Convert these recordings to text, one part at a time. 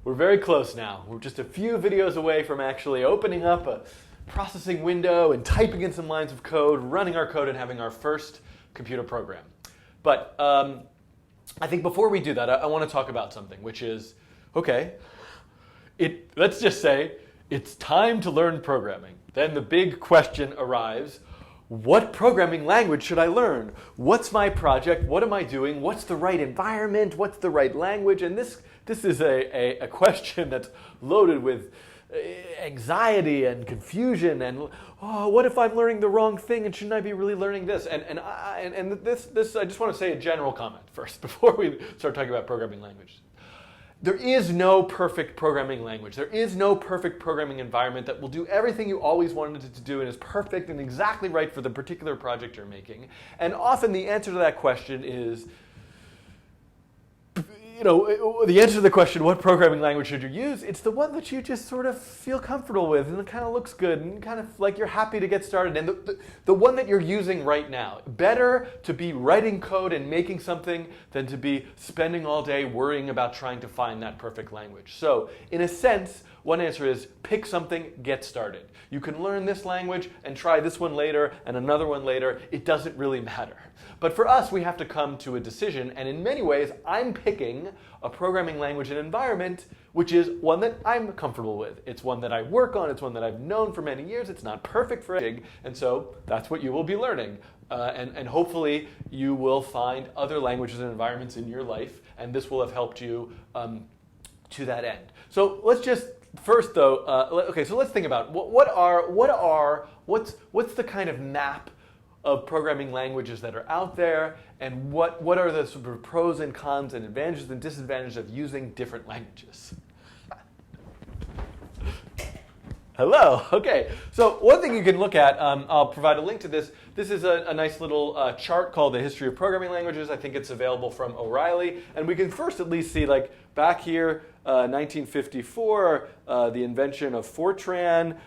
We're very close now. We're just a few videos away from actually opening up a processing window and typing in some lines of code, running our code, and having our first computer program. But I think before we do that, I want to talk about something, which is, okay, let's just say it's time to learn programming. Then the big question arrives, what programming language should I learn? What's my project? What am I doing? What's the right environment? What's the right language? And this is a question that's loaded with anxiety and confusion and, oh, what if I'm learning the wrong thing and shouldn't I be really learning this? And this I just want to say a general comment first before we start talking about programming languages. There is no perfect programming language. There is no perfect programming environment that will do everything you always wanted it to do and is perfect and exactly right for the particular project you're making. And often the answer to that question is, the answer to the question, what programming language should you use? It's the one that you just sort of feel comfortable with and it kind of looks good and kind of like you're happy to get started. And the one that you're using right now. Better to be writing code and making something than to be spending all day worrying about trying to find that perfect language. So in a sense, one answer is pick something, get started. You can learn this language and try this one later and another one later. It doesn't really matter. But for us, we have to come to a decision, and in many ways, I'm picking a programming language and environment which is one that I'm comfortable with. It's one that I work on, it's one that I've known for many years, it's not perfect for everything, and so that's what you will be learning. And hopefully you will find other languages and environments in your life, and this will have helped you to that end. So let's just first though, okay, so let's think about what's the kind of map of programming languages that are out there, and what are the sort of pros and cons and advantages and disadvantages of using different languages? Hello, okay. So one thing you can look at, I'll provide a link to this. This is a nice little chart called the History of Programming Languages. I think it's available from O'Reilly. And we can first at least see, like, back here, 1954, the invention of Fortran,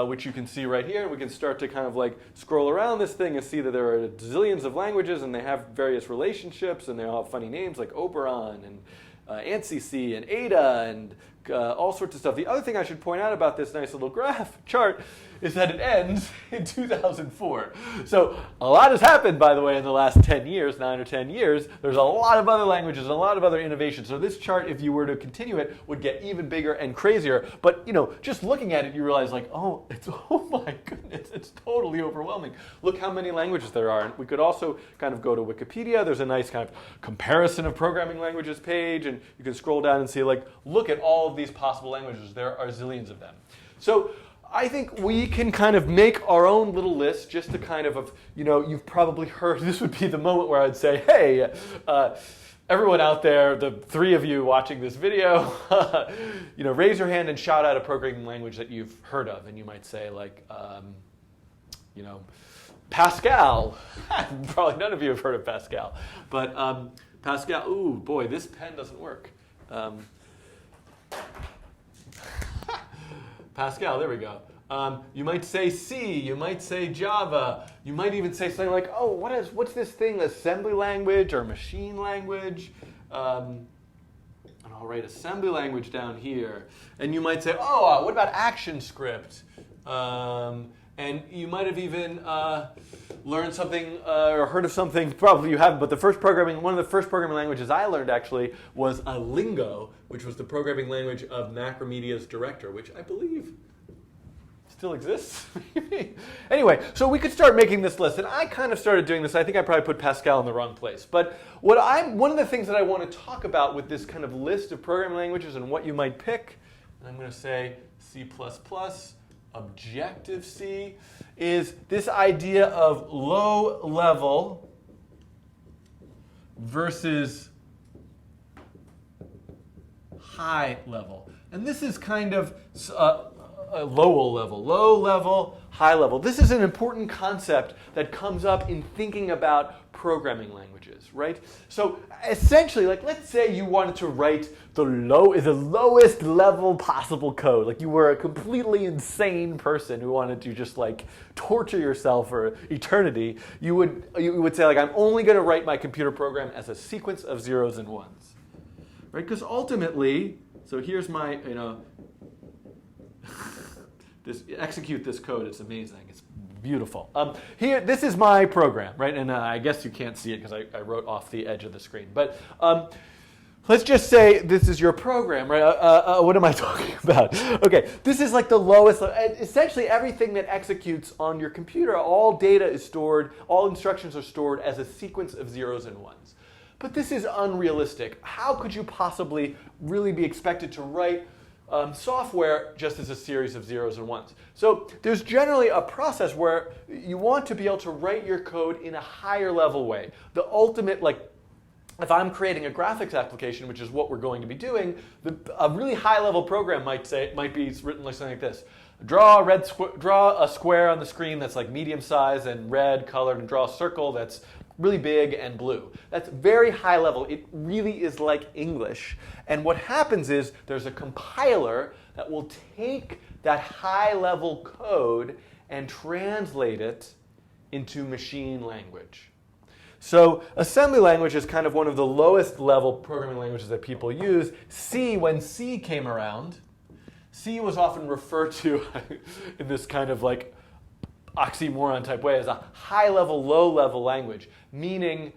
which you can see right here. We can start to kind of like scroll around this thing and see that there are zillions of languages and they have various relationships and they all have funny names like Operon and ANSI and Ada and all sorts of stuff. The other thing I should point out about this nice little graph chart is that it ends in 2004. So a lot has happened, by the way, in the last 10 years, 9 or 10 years. There's a lot of other languages, and a lot of other innovations. So this chart, if you were to continue it, would get even bigger and crazier. But just looking at it, you realize like, oh my goodness, it's totally overwhelming. Look how many languages there are. And we could also kind of go to Wikipedia. There's a nice kind of comparison of programming languages page, and you can scroll down and see like, look at all of these possible languages. There are zillions of them. So I think we can kind of make our own little list just to kind of you've probably heard, this would be the moment where I'd say, hey, everyone out there, the three of you watching this video, raise your hand and shout out a programming language that you've heard of. And you might say like, Pascal. Probably none of you have heard of Pascal. But Pascal, ooh, boy, this pen doesn't work. Pascal, there we go. You might say C, you might say Java, you might even say something like, oh, what's this thing, assembly language or machine language? And I'll write assembly language down here. And you might say, oh, what about ActionScript? And you might have even learned something or heard of something, probably you haven't, but one of the first programming languages I learned actually was Lingo, which was the programming language of Macromedia's director, which I believe still exists. Anyway, so we could start making this list, and I kind of started doing this. I think I probably put Pascal in the wrong place. But one of the things that I want to talk about with this kind of list of programming languages and what you might pick, and I'm going to say C++, Objective-C, is this idea of low level versus high level. And this is kind of a low level, high level. This is an important concept that comes up in thinking about programming languages, right? So essentially, like, let's say you wanted to write the lowest level possible code. Like you were a completely insane person who wanted to just like torture yourself for eternity. You would say like, I'm only going to write my computer program as a sequence of zeros and ones, right? Because ultimately, So here's my, execute this code. It's amazing. It's beautiful. Here, this is my program, right? And I guess you can't see it because I wrote off the edge of the screen. But let's just say this is your program, right? What am I talking about? Okay, this is like the lowest. Essentially, everything that executes on your computer, all data is stored, all instructions are stored as a sequence of zeros and ones. But this is unrealistic. How could you possibly really be expected to write software just as a series of zeros and ones? So there's generally a process where you want to be able to write your code in a higher level way. The ultimate, like, if I'm creating a graphics application, which is what we're going to be doing, a really high level program might be written like something like this. Draw a square on the screen that's like medium size and red colored, and draw a circle that's really big and blue. That's very high level. It really is like English. And what happens is there's a compiler that will take that high level code and translate it into machine language. So assembly language is kind of one of the lowest level programming languages that people use. C, when C came around, C was often referred to in this kind of like oxymoron type way as a high level, low level language, meaning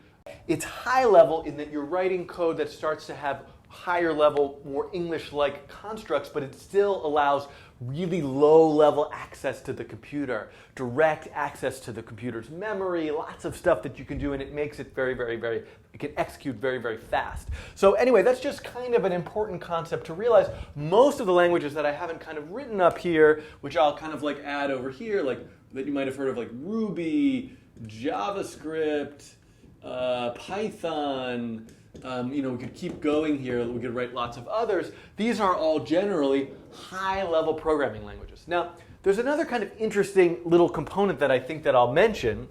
it's high level in that you're writing code that starts to have higher level, more English-like constructs, but it still allows really low-level access to the computer, direct access to the computer's memory, lots of stuff that you can do, and it makes it very, very, very, it can execute very, very fast. So anyway, that's just kind of an important concept to realize. Most of the languages that I haven't kind of written up here, which I'll kind of like add over here, like that you might have heard of, like Ruby, JavaScript, Python, we could keep going here. We could write lots of others. These are all generally high-level programming languages. Now, there's another kind of interesting little component that I think that I'll mention,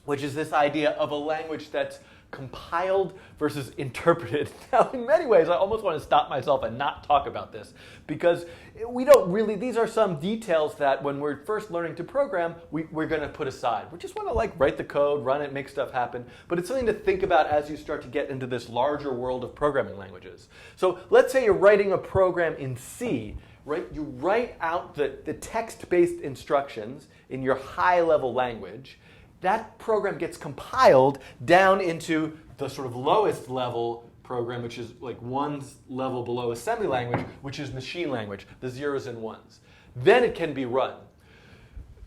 which is this idea of a language that's compiled versus interpreted. Now, in many ways, I almost want to stop myself and not talk about this, because we don't really, these are some details that when we're first learning to program, we're going to put aside. We just want to like write the code, run it, make stuff happen, but it's something to think about as you start to get into this larger world of programming languages. So let's say you're writing a program in C, right? You write out the text-based instructions in your high-level language. That program gets compiled down into the sort of lowest level program, which is like one level below assembly language, which is machine language, the zeros and ones. Then it can be run.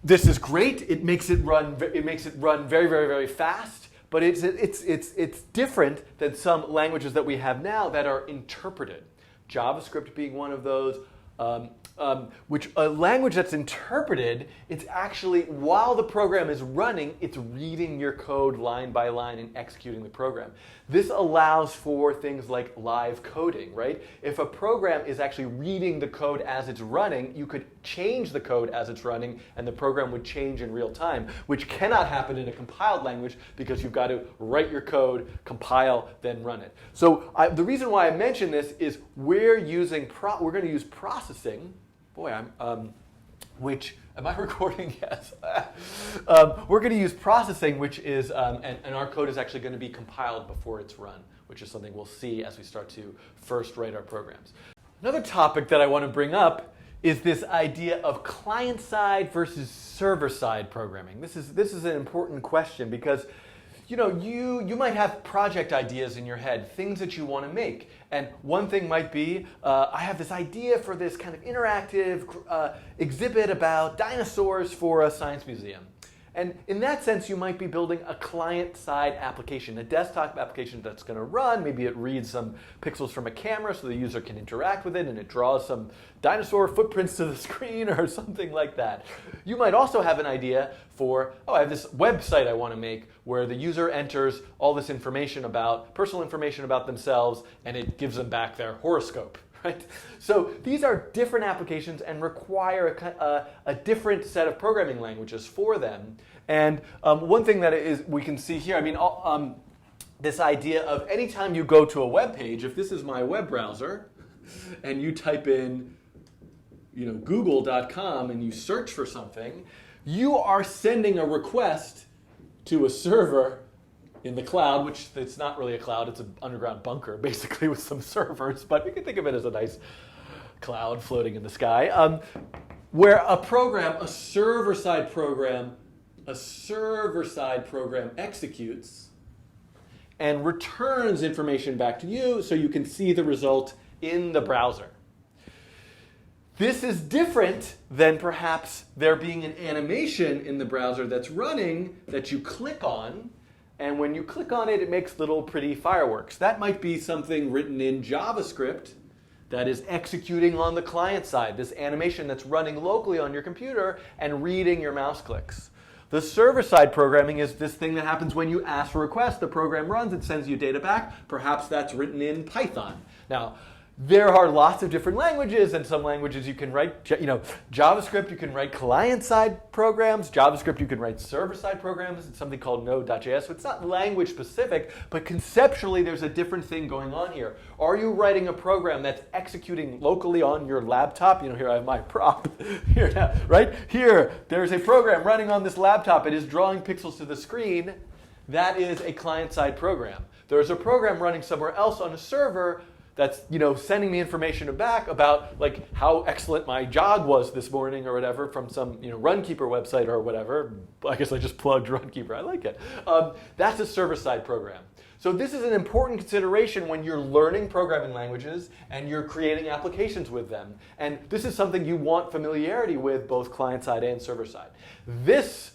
This is great. It makes it run. It makes it run very, very, very fast. But it's different than some languages that we have now that are interpreted. JavaScript being one of those. Which a language that's interpreted, it's actually, while the program is running, it's reading your code line by line and executing the program. This allows for things like live coding, right? If a program is actually reading the code as it's running, you could change the code as it's running and the program would change in real time, which cannot happen in a compiled language because you've got to write your code, compile, then run it. So the reason why I mention this is we're going to use processing. Boy, which, am I recording? Yes. We're going to use processing, which is, and our code is actually going to be compiled before it's run, which is something we'll see as we start to first write our programs. Another topic that I want to bring up is this idea of client-side versus server-side programming. This is an important question because you might have project ideas in your head, things that you want to make. And one thing might be, I have this idea for this kind of interactive exhibit about dinosaurs for a science museum. And in that sense, you might be building a client-side application, a desktop application that's going to run. Maybe it reads some pixels from a camera so the user can interact with it, and it draws some dinosaur footprints to the screen or something like that. You might also have an idea for, I have this website I want to make where the user enters all this information personal information about themselves, and it gives them back their horoscope. Right? So these are different applications and require a different set of programming languages for them. And one thing that we can see here, this idea of anytime you go to a web page, if this is my web browser, and you type in google.com and you search for something, you are sending a request to a server in the cloud, which it's not really a cloud, it's an underground bunker basically with some servers, but we can think of it as a nice cloud floating in the sky, where a program, a server-side program executes and returns information back to you so you can see the result in the browser. This is different than perhaps there being an animation in the browser that's running that you click on, and when you click on it, it makes little pretty fireworks. That might be something written in JavaScript that is executing on the client side, this animation that's running locally on your computer and reading your mouse clicks. The server-side programming is this thing that happens when you ask for a request. The program runs, it sends you data back. Perhaps that's written in Python. Now, there are lots of different languages, and some languages you can write, JavaScript, you can write client-side programs. JavaScript, you can write server-side programs. It's something called Node.js. So it's not language-specific, but conceptually there's a different thing going on here. Are you writing a program that's executing locally on your laptop? Here I have my prop here now, right? Here, there's a program running on this laptop. It is drawing pixels to the screen. That is a client-side program. There's a program running somewhere else on a server that's sending me information back about like how excellent my jog was this morning or whatever from some Runkeeper website or whatever. I guess I just plugged Runkeeper. I like it. That's a server-side program. So this is an important consideration when you're learning programming languages and you're creating applications with them. And this is something you want familiarity with, both client-side and server-side. This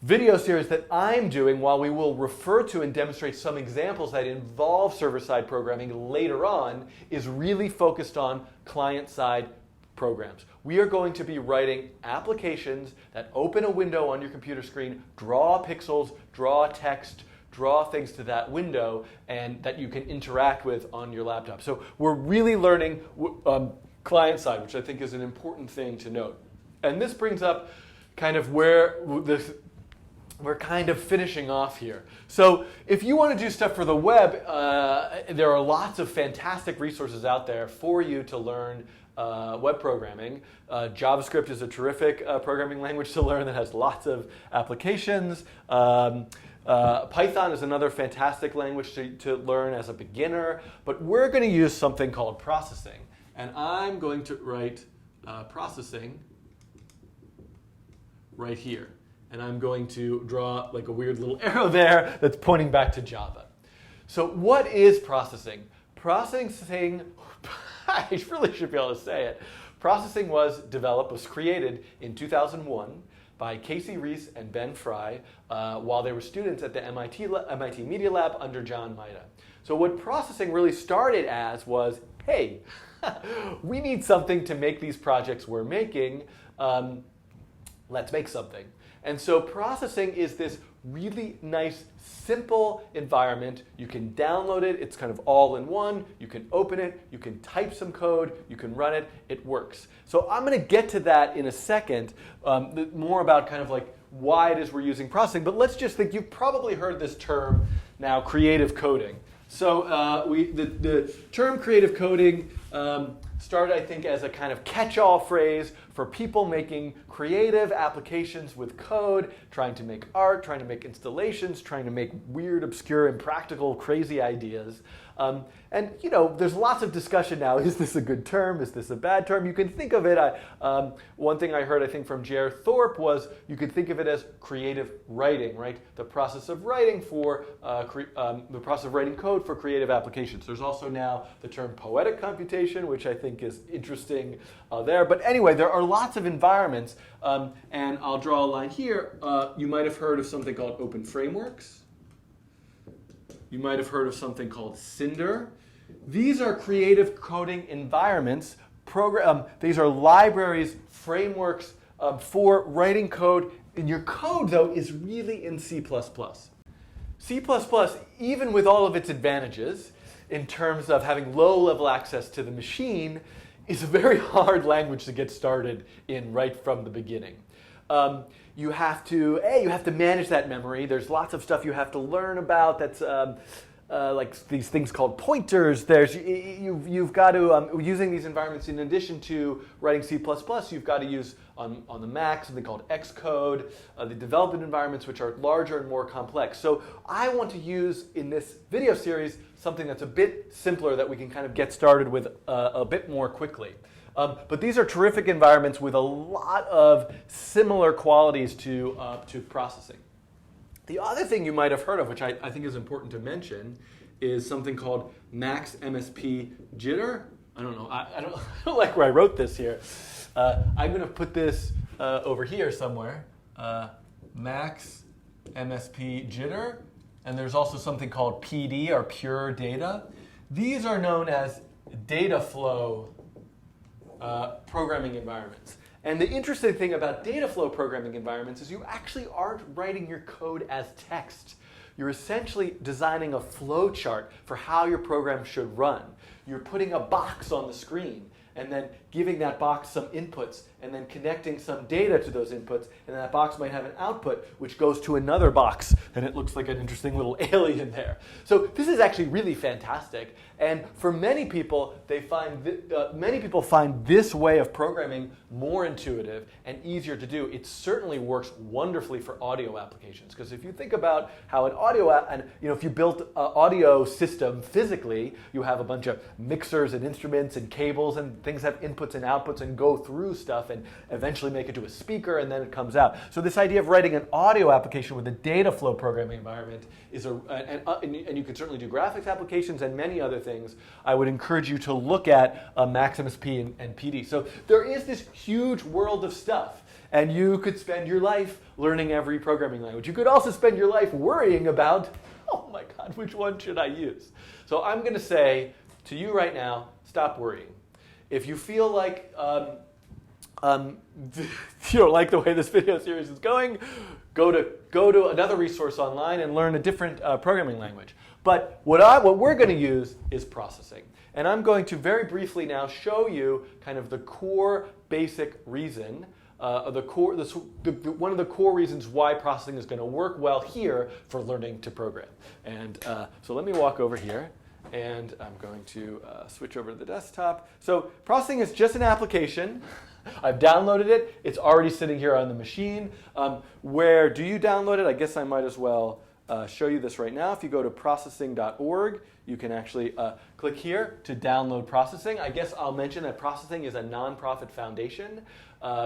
video series that I'm doing, while we will refer to and demonstrate some examples that involve server-side programming later on, is really focused on client-side programs. We are going to be writing applications that open a window on your computer screen, draw pixels, draw text, draw things to that window, and that you can interact with on your laptop. So we're really learning client-side, which I think is an important thing to note. And this brings up kind of where we're kind of finishing off here. So if you want to do stuff for the web, there are lots of fantastic resources out there for you to learn web programming. JavaScript is a terrific programming language to learn that has lots of applications. Python is another fantastic language to learn as a beginner. But we're going to use something called processing. And I'm going to write processing right here. And I'm going to draw like a weird little arrow there that's pointing back to Java. So what is processing? Processing, I really should be able to say it. Processing was created in 2001 by Casey Reese and Ben Fry while they were students at the MIT Media Lab under John Maida. So what processing really started as was, hey, we need something to make these projects we're making. Let's make something. And so processing is this really nice, simple environment. You can download it. It's kind of all in one. You can open it. You can type some code. You can run it. It works. So I'm going to get to that in a second, more about kind of like why it is we're using processing. But let's just think, you've probably heard this term now, creative coding. So the term creative coding started, I think, as a kind of catch-all phrase for people making creative applications with code, trying to make art, trying to make installations, trying to make weird, obscure, impractical, crazy ideas. And there's lots of discussion now. Is this a good term? Is this a bad term? You can think of it, one thing I heard, I think, from J.R. Thorpe was you could think of it as creative writing, right? The process of writing code for creative applications. There's also now the term poetic computation, which I think is interesting there. But anyway, there are lots of environments, and I'll draw a line here. You might have heard of something called open frameworks. You might have heard of something called Cinder. These are creative coding environments. These are libraries, frameworks for writing code. And your code, though, is really in C++. C++, even with all of its advantages in terms of having low-level access to the machine, is a very hard language to get started in right from the beginning. You have to manage that memory. There's lots of stuff you have to learn about that's like these things called pointers. You've got to, using these environments in addition to writing C++, you've got to use on the Mac something called Xcode, the development environments which are larger and more complex. So I want to use in this video series something that's a bit simpler that we can kind of get started with a bit more quickly. But these are terrific environments with a lot of similar qualities to processing. The other thing you might have heard of, which I think is important to mention, is something called max MSP jitter. I don't know. I don't like where I wrote this here. I'm going to put this over here somewhere. Max MSP jitter. And there's also something called PD, or pure data. These are known as Dataflow programming environments. And the interesting thing about Dataflow programming environments is you actually aren't writing your code as text. You're essentially designing a flow chart for how your program should run. You're putting a box on the screen and then giving that box some inputs and then connecting some data to those inputs, and that box might have an output which goes to another box, and it looks like an interesting little alien there. So this is actually really fantastic, and for many people, many people find this way of programming more intuitive and easier to do. It certainly works wonderfully for audio applications, because if you think about how an if you built an audio system physically, you have a bunch of mixers and instruments and cables, and things have inputs and outputs and go through stuff and eventually make it to a speaker, and then it comes out. So this idea of writing an audio application with a Dataflow programming environment is and you can certainly do graphics applications and many other things. I would encourage you to look at Max MSP and PD. So there is this huge world of stuff, and you could spend your life learning every programming language. You could also spend your life worrying about, oh my God, which one should I use? So I'm going to say to you right now, stop worrying. If you feel like you don't like the way this video series is going, go to another resource online and learn a different programming language. But what we're going to use is processing. And I'm going to very briefly now show you kind of the core basic reason, one of the core reasons why processing is going to work well here for learning to program. And so let me walk over here. And I'm going to switch over to the desktop. So processing is just an application. I've downloaded it. It's already sitting here on the machine. Where do you download it? I guess I might as well show you this right now. If you go to processing.org, you can actually click here to download processing. I guess I'll mention that processing is a nonprofit foundation.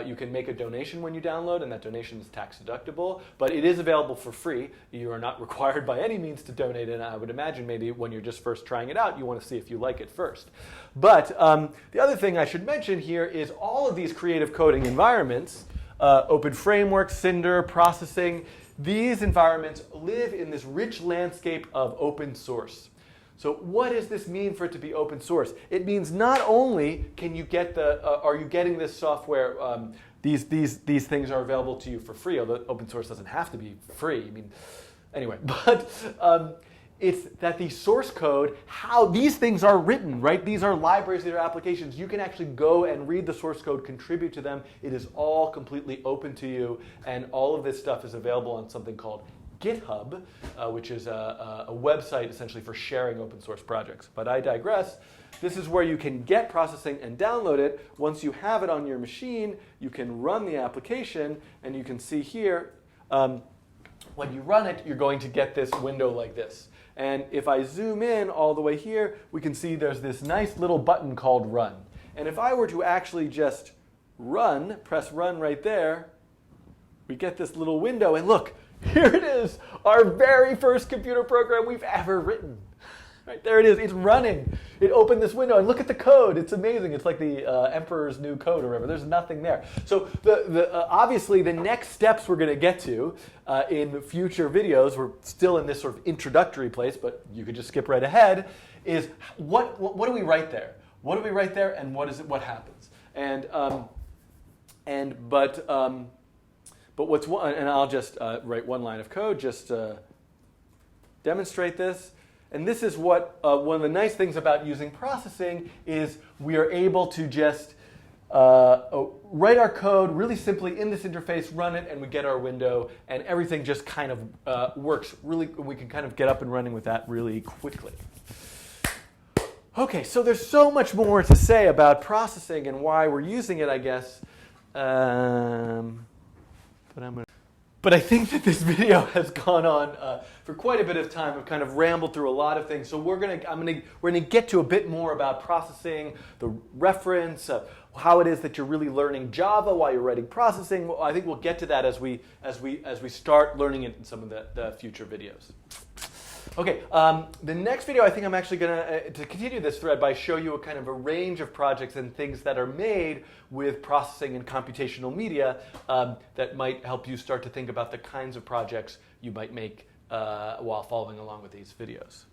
You can make a donation when you download, and that donation is tax deductible, but it is available for free. You are not required by any means to donate, and I would imagine maybe when you're just first trying it out, you want to see if you like it first. But the other thing I should mention here is all of these creative coding environments, Open Framework, Cinder, processing, these environments live in this rich landscape of open source. So what does this mean for it to be open source? It means not only can you get are you getting this software, these things are available to you for free, although open source doesn't have to be free. I mean, anyway, but it's that the source code, how these things are written, right? These are libraries, these are applications. You can actually go and read the source code, contribute to them. It is all completely open to you, and all of this stuff is available on something called GitHub, which is a website essentially for sharing open source projects. But I digress. This is where you can get processing and download it. Once you have it on your machine, you can run the application, and you can see here, when you run it, you're going to get this window like this. And if I zoom in all the way here, we can see there's this nice little button called Run. And if I were to actually just press Run right there, we get this little window, and look, here it is, our very first computer program we've ever written. Right, there it is, it's running. It opened this window, and look at the code. It's amazing. It's like the Emperor's New Code or whatever. There's nothing there. So obviously the next steps we're going to get to in future videos, we're still in this sort of introductory place, but you could just skip right ahead, is what do we write there? What do we write there, and what happens? But what's one, and I'll just write one line of code just to demonstrate this. And this is what one of the nice things about using processing is we are able to just write our code really simply in this interface, run it, and we get our window, and everything just kind of works really. We can kind of get up and running with that really quickly. Okay, so there's so much more to say about processing and why we're using it, I guess. But I think that this video has gone on for quite a bit of time. We've kind of rambled through a lot of things. So we're gonna get to a bit more about processing, the reference, how it is that you're really learning Java while you're writing processing. I think we'll get to that as we start learning it in some of the future videos. Okay, the next video, I think I'm actually going to continue this thread by show you a kind of a range of projects and things that are made with processing and computational media that might help you start to think about the kinds of projects you might make while following along with these videos.